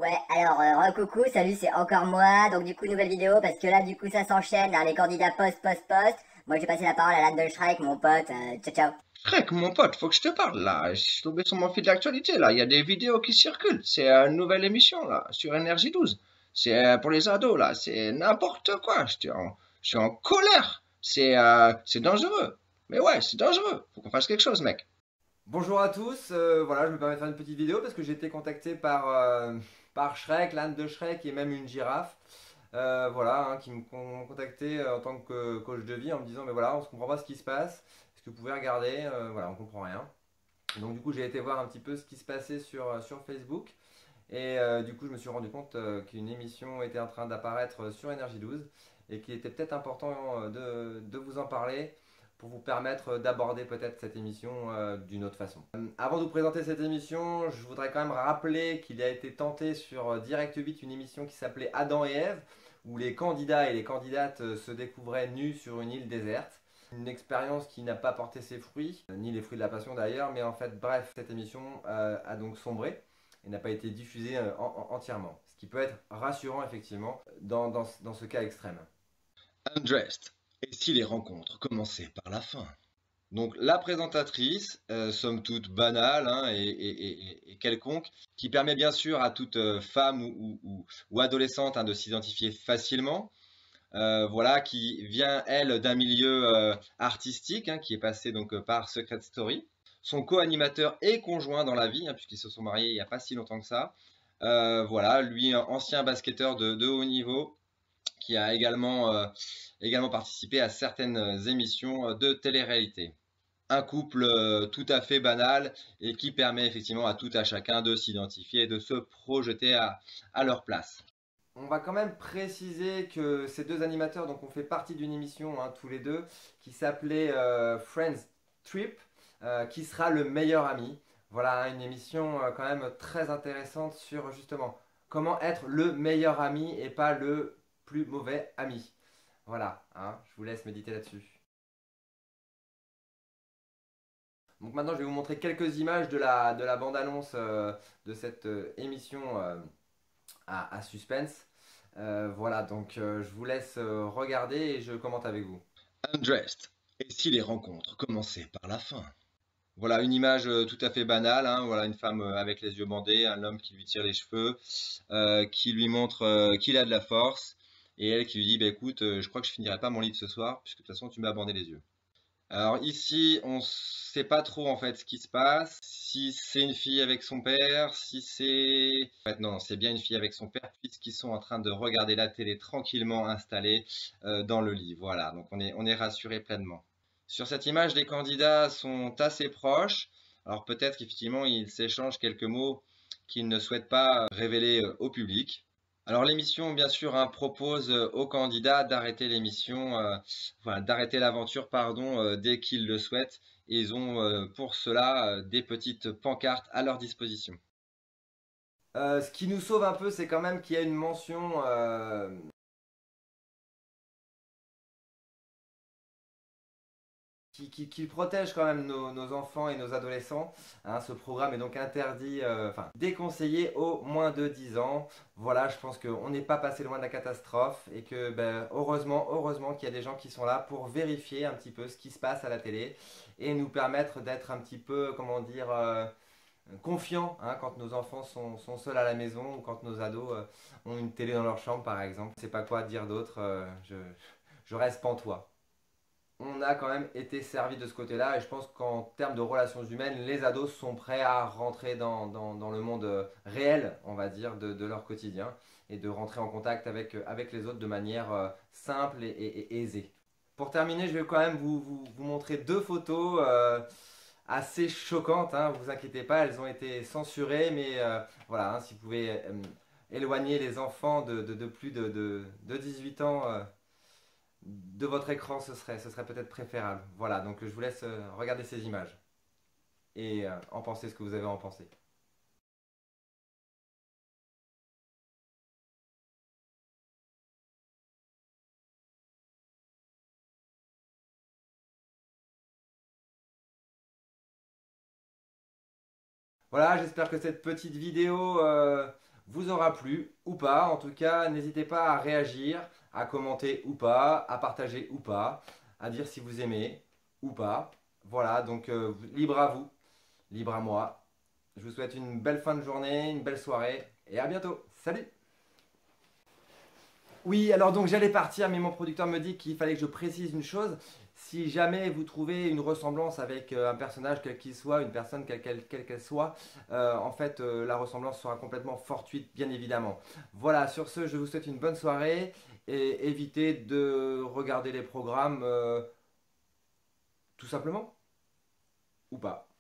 Ouais, alors, coucou, salut, c'est encore moi. Donc, du coup, nouvelle vidéo, parce que là, du coup, ça s'enchaîne, hein, les candidats post. Moi, je vais passer la parole à l'âne de Shrek, mon pote. Ciao, ciao. Frère, mon pote, faut que je te parle là. Je suis tombé sur mon fil d'actualité là. Il y a des vidéos qui circulent. C'est une nouvelle émission là sur Énergie 12. C'est pour les ados là. C'est n'importe quoi. Je suis en colère. C'est dangereux. Mais ouais, c'est dangereux. Faut qu'on fasse quelque chose, mec. Bonjour à tous, voilà, je me permets de faire une petite vidéo parce que j'ai été contacté par Shrek, l'âne de Shrek et même une girafe, voilà, hein, qui m'ont contacté en tant que coach de vie en me disant mais voilà, on ne comprend pas ce qui se passe, est-ce que vous pouvez regarder, voilà, on comprend rien. Donc du coup j'ai été voir un petit peu ce qui se passait sur Facebook et du coup je me suis rendu compte qu'une émission était en train d'apparaître sur Énergie 12 et qu'il était peut-être important de vous en parler pour vous permettre d'aborder peut-être cette émission d'une autre façon. Avant de vous présenter cette émission, je voudrais quand même rappeler qu'il a été tenté sur Direct 8 une émission qui s'appelait Adam et Ève, où les candidats et les candidates se découvraient nus sur une île déserte. Une expérience qui n'a pas porté ses fruits, ni les fruits de la passion d'ailleurs, mais en fait, bref, cette émission a donc sombré et n'a pas été diffusée entièrement. Ce qui peut être rassurant effectivement dans ce cas extrême. Undressed. Et si les rencontres commençaient par la fin? Donc la présentatrice, somme toute banale hein, et quelconque, qui permet bien sûr à toute femme ou adolescente hein, de s'identifier facilement. Voilà, qui vient elle d'un milieu artistique, hein, qui est passé donc par Secret Story. Son co-animateur et conjoint dans la vie, hein, puisqu'ils se sont mariés il n'y a pas si longtemps que ça. Voilà, lui, un ancien basketteur de haut niveau, qui a également participé à certaines émissions de télé-réalité. Un couple tout à fait banal et qui permet effectivement à tout à chacun de s'identifier et de se projeter à leur place. On va quand même préciser que ces deux animateurs donc, ont fait partie d'une émission, hein, tous les deux, qui s'appelait Friends Trip, qui sera le meilleur ami. Voilà, hein, une émission quand même très intéressante sur justement comment être le meilleur ami et pas le plus mauvais ami. Voilà, hein, je vous laisse méditer là-dessus. Donc maintenant, je vais vous montrer quelques images de la bande-annonce de cette émission à suspense. Voilà, donc je vous laisse regarder et je commente avec vous. Undressed. Et si les rencontres commençaient par la fin? Voilà une image tout à fait banale, hein, voilà une femme avec les yeux bandés, un homme qui lui tire les cheveux, qui lui montre qu'il a de la force, et elle qui lui dit, bah écoute, je crois que je finirai pas mon livre ce soir, puisque de toute façon tu m'as bandé les yeux. Alors ici, on sait pas trop en fait ce qui se passe, si c'est une fille avec son père, si c'est... En fait non, c'est bien une fille avec son père, puisqu'ils sont en train de regarder la télé tranquillement installés dans le lit. Voilà, donc on est rassuré pleinement. Sur cette image, les candidats sont assez proches. Alors peut-être qu'effectivement, ils s'échangent quelques mots qu'ils ne souhaitent pas révéler au public. Alors l'émission, bien sûr, hein, propose aux candidats d'arrêter l'émission, enfin, d'arrêter l'aventure, pardon, dès qu'ils le souhaitent. Et ils ont pour cela des petites pancartes à leur disposition. Ce qui nous sauve un peu, c'est quand même qu'il y a une mention qui protège quand même nos enfants et nos adolescents. Hein, ce programme est donc interdit, enfin déconseillé aux moins de 10 ans. Voilà, je pense qu'on n'est pas passé loin de la catastrophe et que ben, heureusement qu'il y a des gens qui sont là pour vérifier un petit peu ce qui se passe à la télé et nous permettre d'être un petit peu, comment dire, confiants hein, quand nos enfants sont seuls à la maison ou quand nos ados ont une télé dans leur chambre par exemple. Je sais pas quoi dire d'autre, je reste pantois. On a quand même été servi de ce côté-là et je pense qu'en termes de relations humaines, les ados sont prêts à rentrer dans le monde réel, on va dire, de leur quotidien et de rentrer en contact avec les autres de manière simple et aisée. Pour terminer, je vais quand même vous montrer deux photos assez choquantes, hein, vous inquiétez pas, elles ont été censurées, mais voilà, hein, si vous pouvez éloigner les enfants de plus de 18 ans de votre écran, ce serait peut-être préférable. Voilà, donc je vous laisse regarder ces images et en penser ce que vous avez à en penser. Voilà, j'espère que cette petite vidéo vous vous aura plu ou pas. En tout cas, n'hésitez pas à réagir, à commenter ou pas, à partager ou pas, à dire si vous aimez ou pas. Voilà, donc libre à vous, libre à moi. Je vous souhaite une belle fin de journée, une belle soirée et à bientôt. Salut! Oui, alors donc j'allais partir, mais mon producteur me dit qu'il fallait que je précise une chose. Si jamais vous trouvez une ressemblance avec un personnage quel qu'il soit, une personne quelle qu'elle soit, en fait la ressemblance sera complètement fortuite, bien évidemment. Voilà, sur ce, je vous souhaite une bonne soirée et évitez de regarder les programmes tout simplement ou pas.